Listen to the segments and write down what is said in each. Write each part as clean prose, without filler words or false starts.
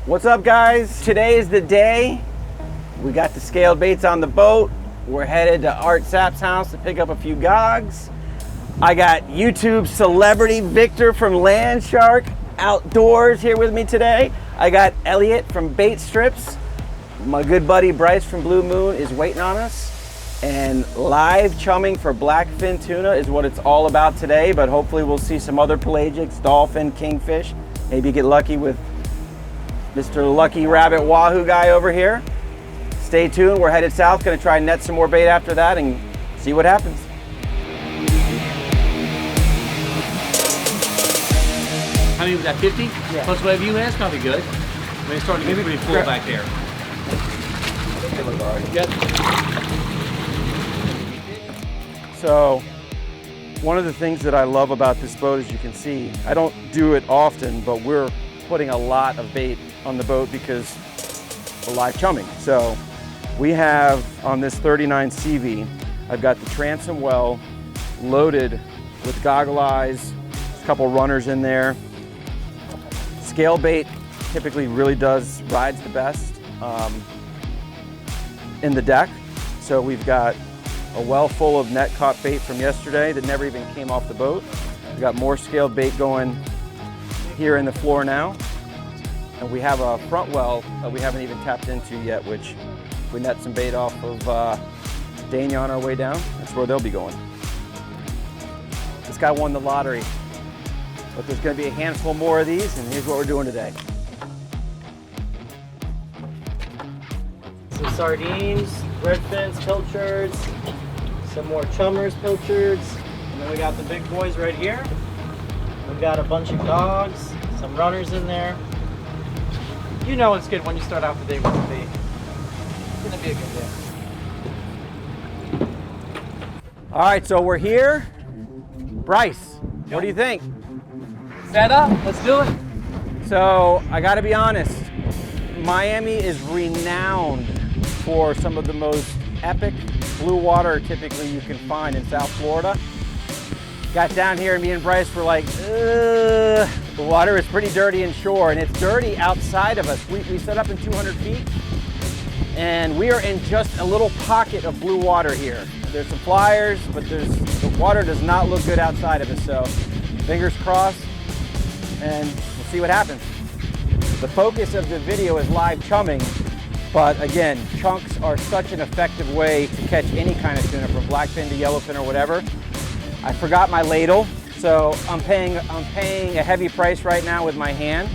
What's up, guys? Today is the day. We got the scaled baits on the boat. We're headed to Art Sapp's house to pick up a few gogs. I got YouTube celebrity Viktor from Landshark outdoors here with me today. I got Elliot from Bait Strips. My good buddy Bryce from Blue Moon is waiting on us. And live chumming for blackfin tuna is what it's all about today, but hopefully we'll see some other pelagics, dolphin, kingfish. Maybe get lucky with Mr. Lucky Rabbit Wahoo guy over here. Stay tuned, we're headed south, gonna try and net some more bait after that and see what happens. How many was that, 50? Yeah. Plus whatever you had, it's probably good. I mean, it's starting to get pretty full back there. Yep. So, one of the things that I love about this boat, as you can see, I don't do it often, but we're putting a lot of bait on the boat because we're live chumming. So, we have on this 39 CV, I've got the transom well loaded with goggle eyes, a couple runners in there. Scale bait typically really rides the best in the deck. So we've got a well full of net caught bait from yesterday that never even came off the boat. We've got more scaled bait going here in the floor now. And we have a front well that we haven't even tapped into yet, which we net some bait off of Dania on our way down. That's where they'll be going. This guy won the lottery, but there's gonna be a handful more of these, and here's what we're doing today. Some sardines, redfins, pilchards, some more chummers, pilchards, and then we got the big boys right here. We've got a bunch of dogs, some runners in there. You know it's good when you start out the day with the bait. It's gonna be a good day. All right, so we're here. Bryce, what do you think? Set up, let's do it. So I gotta be honest, Miami is renowned for some of the most epic blue water typically you can find in South Florida. Got down here and me and Bryce were like, the water is pretty dirty inshore, and it's dirty outside of us. We set up in 200 feet and we are in just a little pocket of blue water here. There's some flyers, but the water does not look good outside of us, so fingers crossed, and we'll see what happens. The focus of the video is live chumming, but again, chunks are such an effective way to catch any kind of tuna, from blackfin to yellowfin or whatever. I forgot my ladle, so I'm paying a heavy price right now with my hand.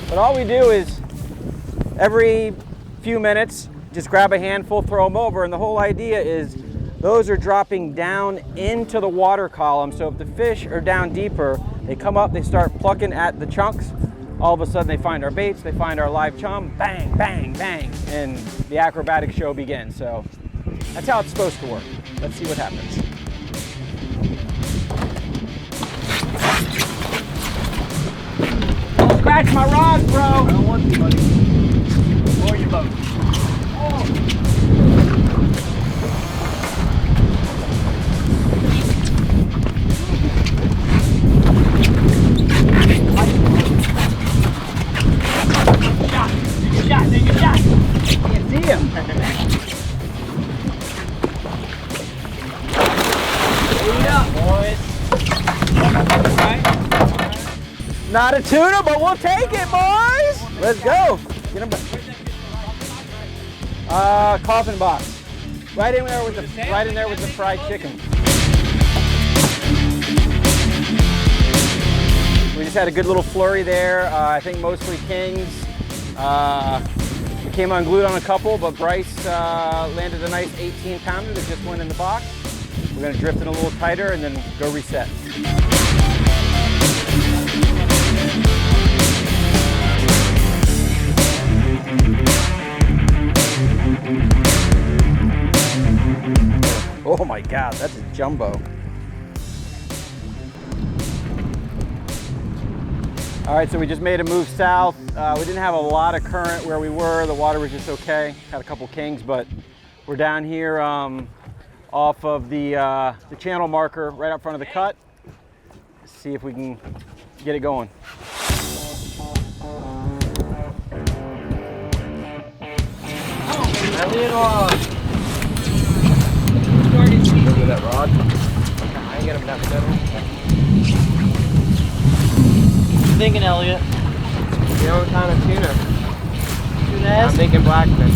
But all we do is every few minutes, just grab a handful, throw them over, and the whole idea is those are dropping down into the water column. So if the fish are down deeper, they come up, they start plucking at the chunks. All of a sudden they find our baits, they find our live chum, bang, bang, bang, and the acrobatic show begins. So that's how it's supposed to work. Let's see what happens. Don't scratch my rods, bro. I don't want to, buddy. Or your boat. Oh. Not a tuna, but we'll take it, boys. Let's go. Get him back. Coffin box. Right in there with the fried chicken. We just had a good little flurry there. I think mostly kings. We came unglued on a couple, but Bryce landed a nice 18-pounder that just went in the box. We're gonna drift in a little tighter and then go reset. Oh my God, that's a jumbo. All right, so we just made a move south. We didn't have a lot of current where we were. The water was just okay. Had a couple kings, but we're down here off of the channel marker right out front of the cut. See if we can get it going. Elliot on. Look at that rod. I ain't get him that better. Thinking, Elliot. The only kind of tuna. Tuna. I'm thinking blackfin.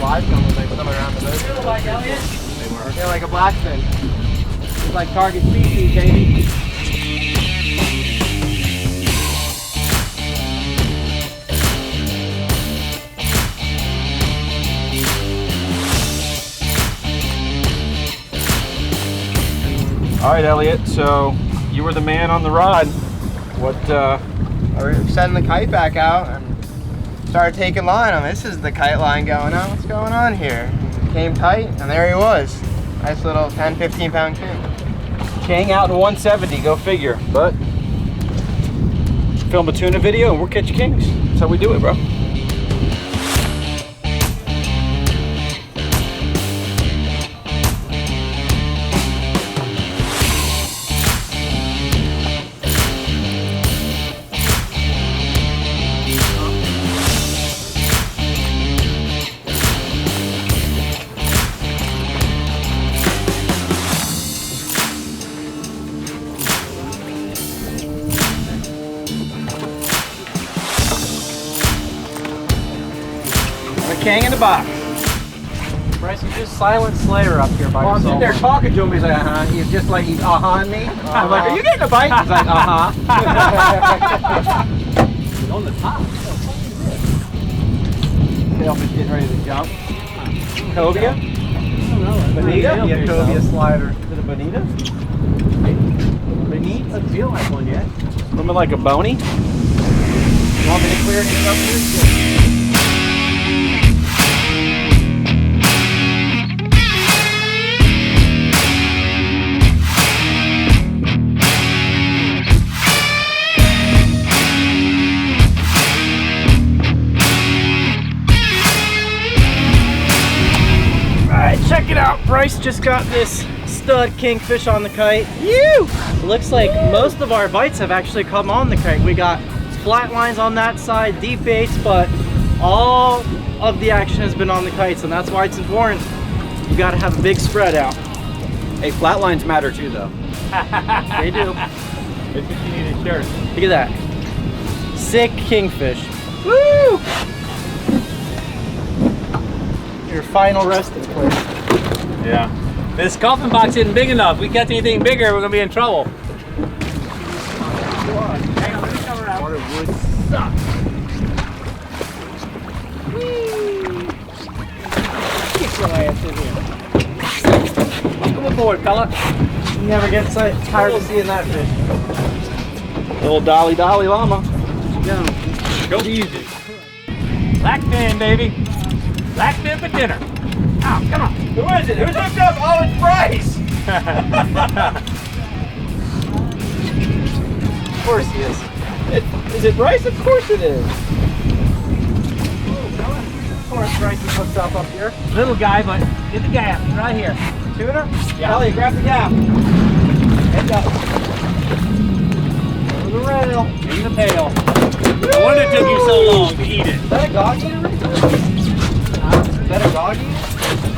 Live coming like somewhere around the boat. Feel like, Elliot? They were. They're like a blackfin. It's like target species, baby. All right, Elliot, so you were the man on the rod. What, We're sending the kite back out and started taking line on. This is the kite line going on. What's going on here? Came tight and there he was. Nice little 10, 15 pound king. King out in 170, go figure. But film a tuna video and we'll catch kings. That's how we do it, bro. King in the box. Bryce, you just silent Slayer up here by I'm yourself. sitting there talking to him. He's like, uh-huh. He's just like, he's uh-huh-ing me. I'm like, are you getting a bite? He's like, uh-huh. He's on the top. Sailfish getting ready to jump. Cobia? I don't know. Bonita? Yeah, Cobia slider. Is it a bonita? Bonita? Doesn't feel like one yet. Swimming like a bony? You want me to clear it up here? Check it out, Bryce just got this stud kingfish on the kite. You! Looks like most of our bites have actually come on the kite. We got flat lines on that side, deep baits, but all of the action has been on the kites, and that's why it's important. You gotta have a big spread out. Hey, flat lines matter too, though. They do. It's what you need a shirt. Look at that. Sick kingfish. Woo! Your final resting place. Yeah. This coffin box isn't big enough. If we catch anything bigger, we're gonna be in trouble. Hang on, let me come around. Water would suck. Get your ass in here. Come aboard, fella. You never get tired of seeing that fish. Little dolly llama. Go easy. Blackfin, baby. Blackfin for dinner. Ow, come on. Who is it? Who's hooked up? Oh, it's Bryce! Of course he is. Is it Bryce? Of course it is. Of course Bryce is hooked up here. Little guy, but get the gap. He's right here. Tuna? Yeah. Elliot, grab the gap. Head up. Over the rail. In the pail. No wonder it took you so long to eat it. Is that a gog eater right there? Is that a gog eater?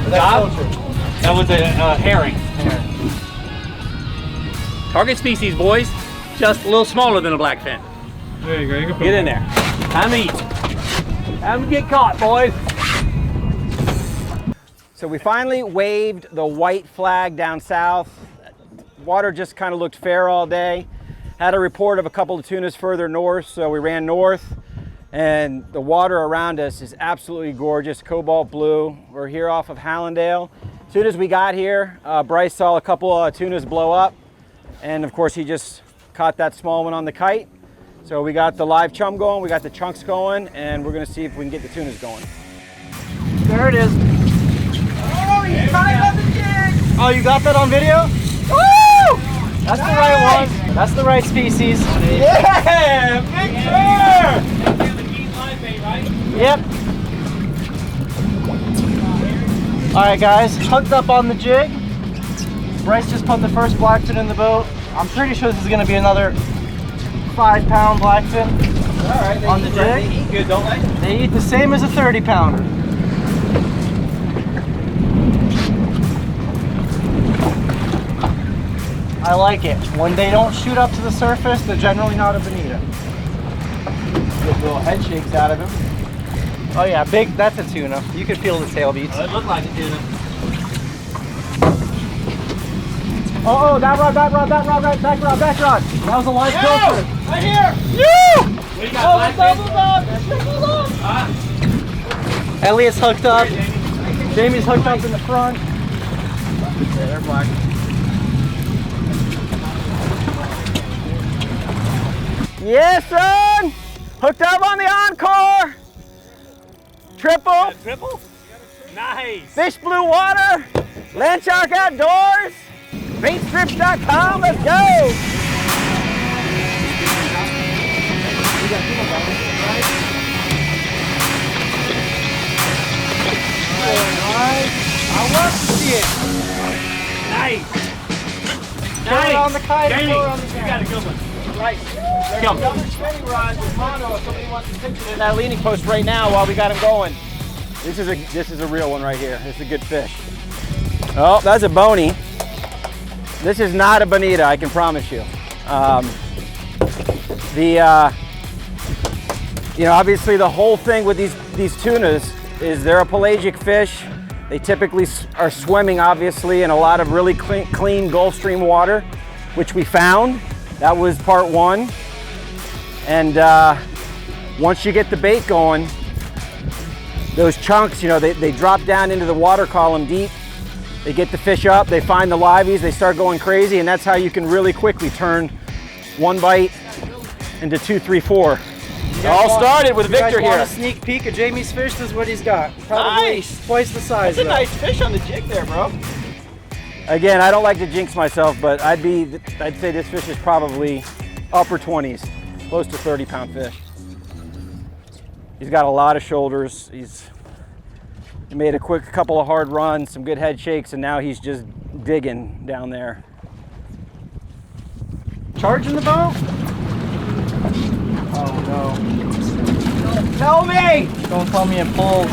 Or Gog? pilchard? That was a herring. Target species, boys. Just a little smaller than a blackfin. There you go. You can put Get in there. Time to eat. Time to get caught, boys. So we finally waved the white flag down south. Water just kind of looked fair all day. Had a report of a couple of tunas further north, so we ran north. And the water around us is absolutely gorgeous, cobalt blue. We're here off of Hallandale. As soon as we got here, Bryce saw a couple tunas blow up. And of course, he just caught that small one on the kite. So we got the live chum going, we got the chunks going, and we're gonna see if we can get the tunas going. There it is. Oh, you got the jig! Oh, you got that on video? Woo! That's the right one. That's the right species. Yeah, Viktor! Yep. All right, guys, hooked up on the jig. Bryce just put the first blackfin in the boat. I'm pretty sure this is gonna be another 5-pound blackfin. All right, on the jig. They eat good, don't they? They eat the same as a 30-pounder. I like it. When they don't shoot up to the surface, they're generally not a bonita. Get little head shakes out of him. Oh yeah, big, that's a tuna. You can feel the tail beats. It looked like a tuna. Oh, that rod, back rod. That was a live filter. Right here! You! We got Elliot's hooked up. Jamie's hooked up in the front. Yeah, they're black. Yes, son! Hooked up on the Encore! Triple! Triple? Nice! Fish Bluewater! Landshark Outdoors! Baitstrips.com, let's go! I love to see it. Nice! Throw it on the kite. Jamie, Throw it on the you got a good one. Right. There's Come. another spinning rod with mono if somebody wants to pitch it in that leaning post right now while we got him going. This is a real one right here. This is a good fish. Oh, that's a bony. This is not a bonita, I can promise you. You know, obviously the whole thing with these tunas is they're a pelagic fish. They typically are swimming, obviously, in a lot of really clean Gulf Stream water, which we found. That was part one. And once you get the bait going, those chunks, you know, they drop down into the water column deep. They get the fish up, they find the liveys, they start going crazy, and that's how you can really quickly turn one bite into 2, 3, 4. It all started with Victor here. here. A sneak peek of Jamie's fish. This is what he's got. Probably twice the size. That's a nice fish on the jig there, bro. Again, I don't like to jinx myself, but I'd say this fish is probably upper 20s, close to 30-pound fish. He's got a lot of shoulders. He made a quick couple of hard runs, some good head shakes, and now he's just digging down there. Charging the boat? Oh no. Tell me! Don't tell me it pulled.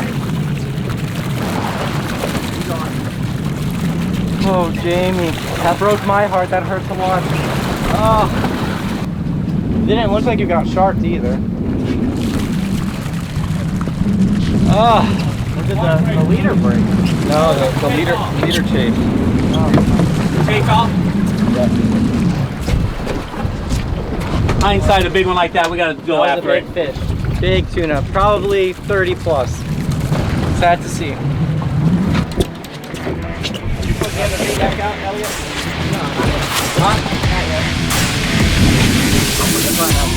Oh, Jamie. That broke my heart. That hurt to watch. Oh. Didn't look like you got sharked either. Oh. Look at the leader break. No, the leader chase. Oh. Take off. Hindsight, a big one like that, we gotta go That was after a it. big fish. Big tuna. Probably 30 plus. Sad to see. Did you put the other bait back out, Elliot? No, not yet. Huh? Not yet. I'll put the front out.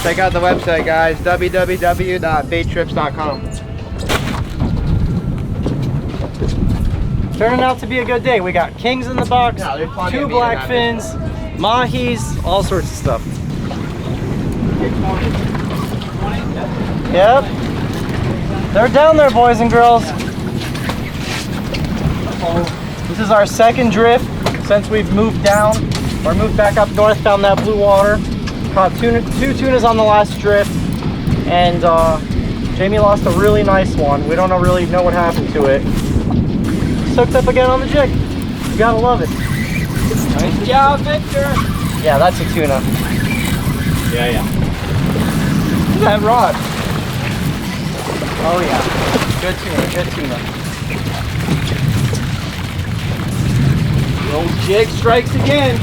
Check out the website, guys, www.baittrips.com. Turning out to be a good day. We got kings in the box, Yeah, there's plenty 2 of meat in that blackfins, mahis, all sorts of stuff. Yep. They're down there, boys and girls. This is our second drift since we've moved down, or moved back up north down that blue water. Caught 2 tunas on the last drift, and Jamie lost a really nice one. We don't really know what happened to it. It's hooked up again on the jig. You gotta love it. Nice job, Victor. Yeah, that's a tuna. Yeah. Look at that rod. Oh yeah, good tuna. The old jig strikes again.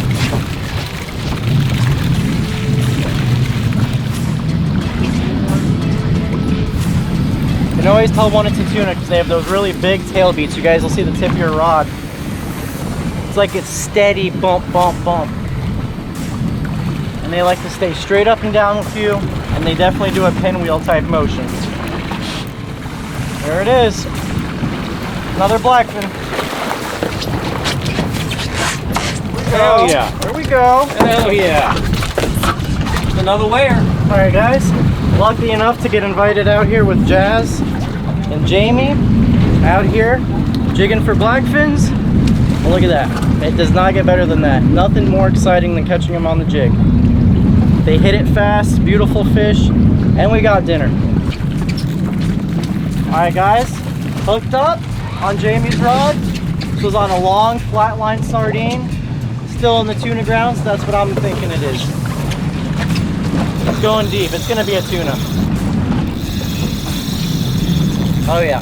always tell when it's a tuna because they have those really big tail beats. You guys will see the tip of your rod. It's like it's steady bump, bump, bump. And they like to stay straight up and down with you, and they definitely do a pinwheel type motion. There it is. Another blackfin. Hell yeah. There we go. Hell yeah. Another layer. All right, guys. Lucky enough to get invited out here with Jazz and Jamie out here jigging for blackfins. Well, look at that. It does not get better than that. Nothing more exciting than catching them on the jig. They hit it fast, beautiful fish, and we got dinner. All right, guys. Hooked up on Jamie's rod. This was on a long flatline sardine. Still in the tuna grounds. That's what I'm thinking it is. It's going deep. It's gonna be a tuna. Oh yeah.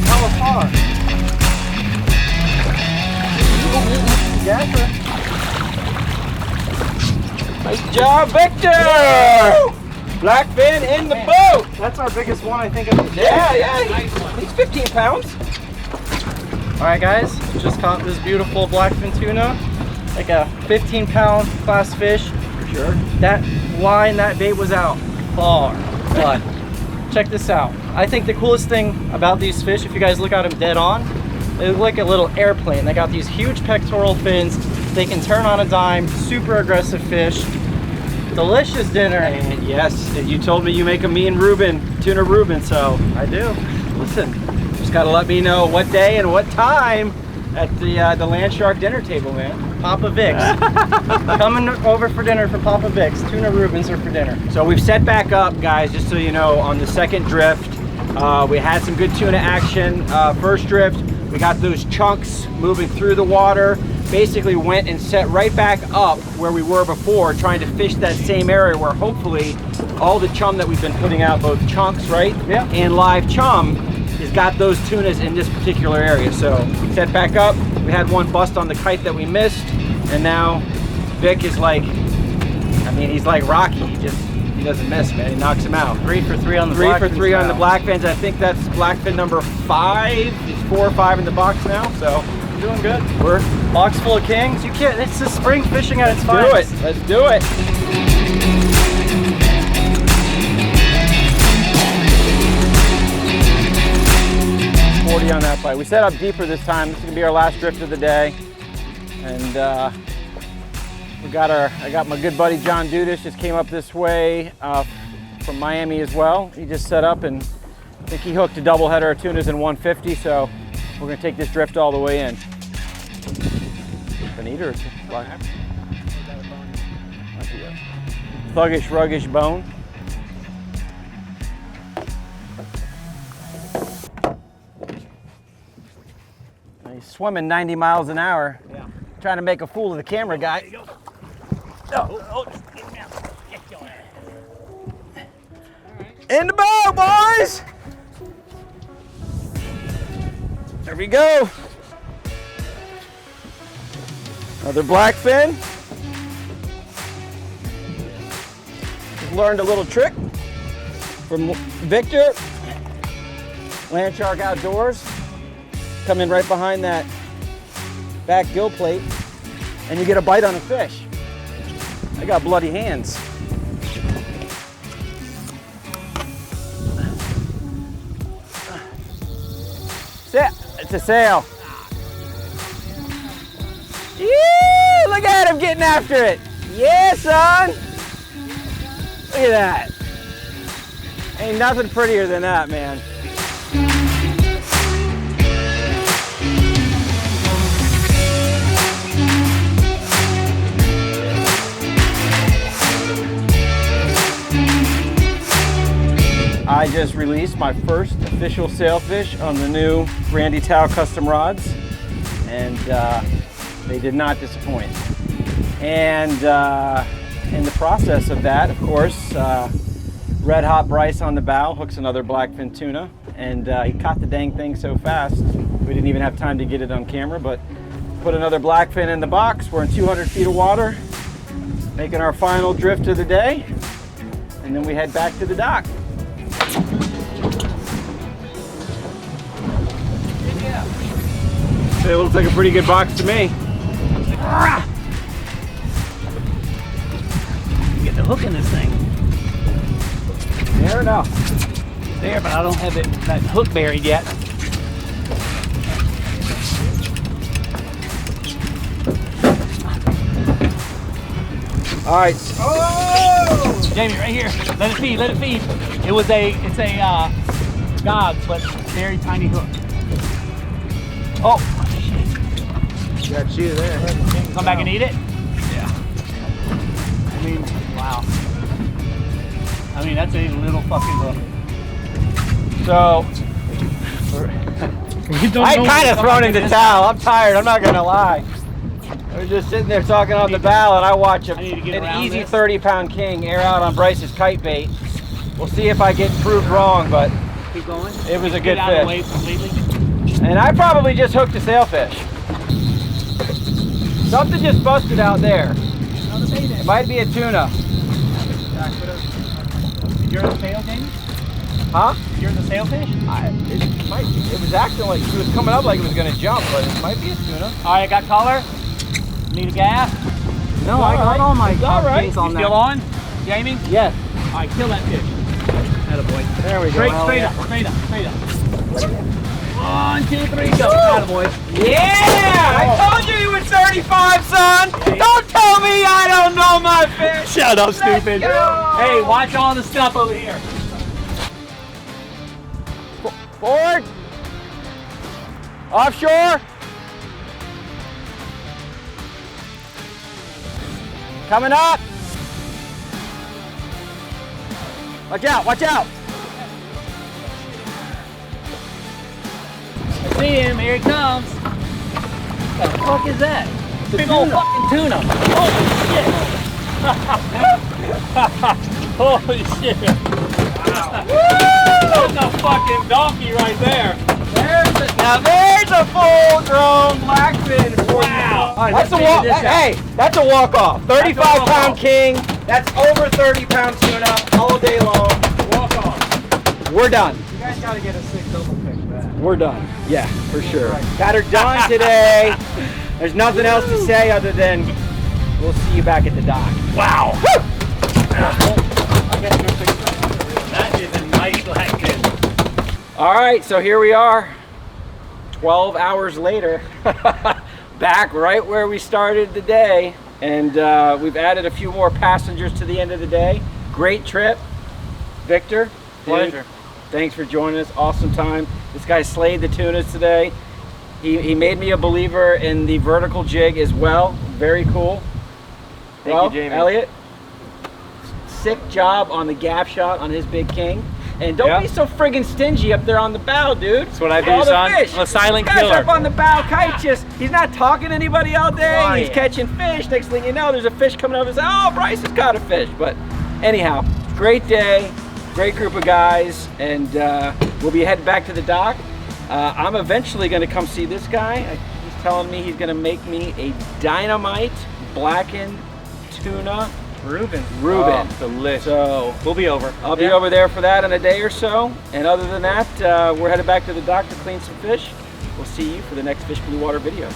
How far? Gaffer. Nice job, Victor! Blackfin in the boat! That's our biggest one, I think, of the day. Yeah. He's 15 pounds. All right, guys, just caught this beautiful blackfin tuna, like a 15-pound class fish. For sure. That line, that bait was out far, but check this out. I think the coolest thing about these fish, if you guys look at them dead on, they look like a little airplane. They got these huge pectoral fins. They can turn on a dime. Super aggressive fish. Delicious dinner. And yes, you told me you make a mean Reuben, tuna Reuben, so I do. listen, just gotta let me know what day and what time at the Landshark dinner table, man. Papa Vic's. Coming over for dinner for Papa Vic's. Tuna Reubens are for dinner. So we've set back up, guys, just so you know, on the second drift. We had some good tuna action. First drift, we got those chunks moving through the water. Basically went and set right back up where we were before, trying to fish that same area where hopefully all the chum that we've been putting out, both chunks, right? Yeah. And live chum, has got those tunas in this particular area. So we set back up. We had one bust on the kite that we missed, and now Vic is like, I mean, he's like Rocky. He doesn't miss, man. He knocks him out. 3 for 3 on the 3 for blackfins 3 on the now. blackfins. I think that's blackfin number 5. It's 4 or 5 in the box now. So Doing good. we're Box full of kings. You can't. It's the spring fishing at its do finest. it. Let's do it. On that bite. We set up deeper this time. This is gonna be our last drift of the day, and I got my good buddy John Dudish just came up this way from Miami as well. He just set up, and I think he hooked a double header of tunas in 150. So we're gonna take this drift all the way in. An eater, thuggish, ruggish bone. He's swimming 90 miles an hour. Yeah. Trying to make a fool of the camera guy. In the boat, boys! There we go. Another blackfin. Just learned a little trick from Victor. Landshark Outdoors. Come in right behind that back gill plate, and you get a bite on a fish. I got bloody hands. It's a sail. Yeah, look at him getting after it. Yeah, son. Look at that. Ain't nothing prettier than that, man. I just released my first official sailfish on the new Randy Tao custom rods, and they did not disappoint. And in the process of that, of course, Red Hot Bryce on the bow hooks another blackfin tuna, and he caught the dang thing so fast We didn't even have time to get it on camera, but put another blackfin in the box. We're in 200 feet of water, making our final drift of the day, and then we head back to the dock. It looks like a pretty good box to me. Get the hook in this thing. There or no? It's there, but I don't have that hook buried yet. All right. Oh! Jamie, right here. Let it feed, let it feed. It's a gogs, but very tiny hook. Oh, shit. Got you there. Come back and eat it? Yeah. I mean, wow. I mean, that's a little fucking hook. So, I kind of thrown in the towel. I'm tired, I'm not gonna lie. I was just sitting there talking on the bow, and I watch an easy 30-pound king air out on Bryce's kite bait. We'll see if I get proved wrong, but keep going. It was a good out of the way fish. completely. And I probably just hooked a sailfish. Something just busted out there. It might be a tuna. You're the sail, Jamie? Huh? You're the sailfish? It was acting like he was coming up like it was gonna jump, but it might be a tuna. All right, I got color. Need a gas? No, I got all my things You still on, Jamie? Yes. All right, kill that fish. Attaboy. There we go. Straight up. 1, 2, 3, go. Attaboy. Yeah! I told you was 35, son! Don't tell me I don't know my fish! Shut up, stupid. go! Hey, watch all the stuff over here. Forward! Offshore! Coming up! Watch out, watch out! I see him, here he comes. What the fuck is that? It's a Big old tuna. fucking tuna. Holy shit. Holy shit. Wow. That's a fucking donkey right there. Now there's a full-grown blackfin for Wow. you. That's a walk. Hey, that's a walk-off. 35-pound king. That's over 30-pound tuna all day long. Walk off. We're done. You guys gotta get a 6 double fish back. We're done. Yeah, for sure. Got her done today. There's nothing else to say other than we'll see you back at the dock. Wow. That is a nice blackfin. All right, so here we are, 12 hours later, back right where we started the day, and we've added a few more passengers to the end of the day. Great trip. Victor, Pleasure. dude, thanks for joining us. Awesome time. This guy slayed the tunas today. He made me a believer in the vertical jig as well. Very cool. Thank you, Jamie. Elliot, sick job on the gap shot on his big king. And don't be so friggin' stingy up there on the bow, dude. That's what I do, All the son. fish. I'm a silent This guy's killer. up on the bow, kite he's not talking to anybody all day. Oh, He's yeah. catching fish. Next thing you know, there's a fish coming over and say, oh, Bryce has caught a fish. But anyhow, great day, great group of guys, and we'll be heading back to the dock. I'm eventually gonna come see this guy. He's telling me he's gonna make me a dynamite blackened tuna Reuben. Oh, delicious. So We'll be over. I'll be over there for that in a day or so. And other than that, we're headed back to the dock to clean some fish. We'll see you for the next Fish Blue Water video.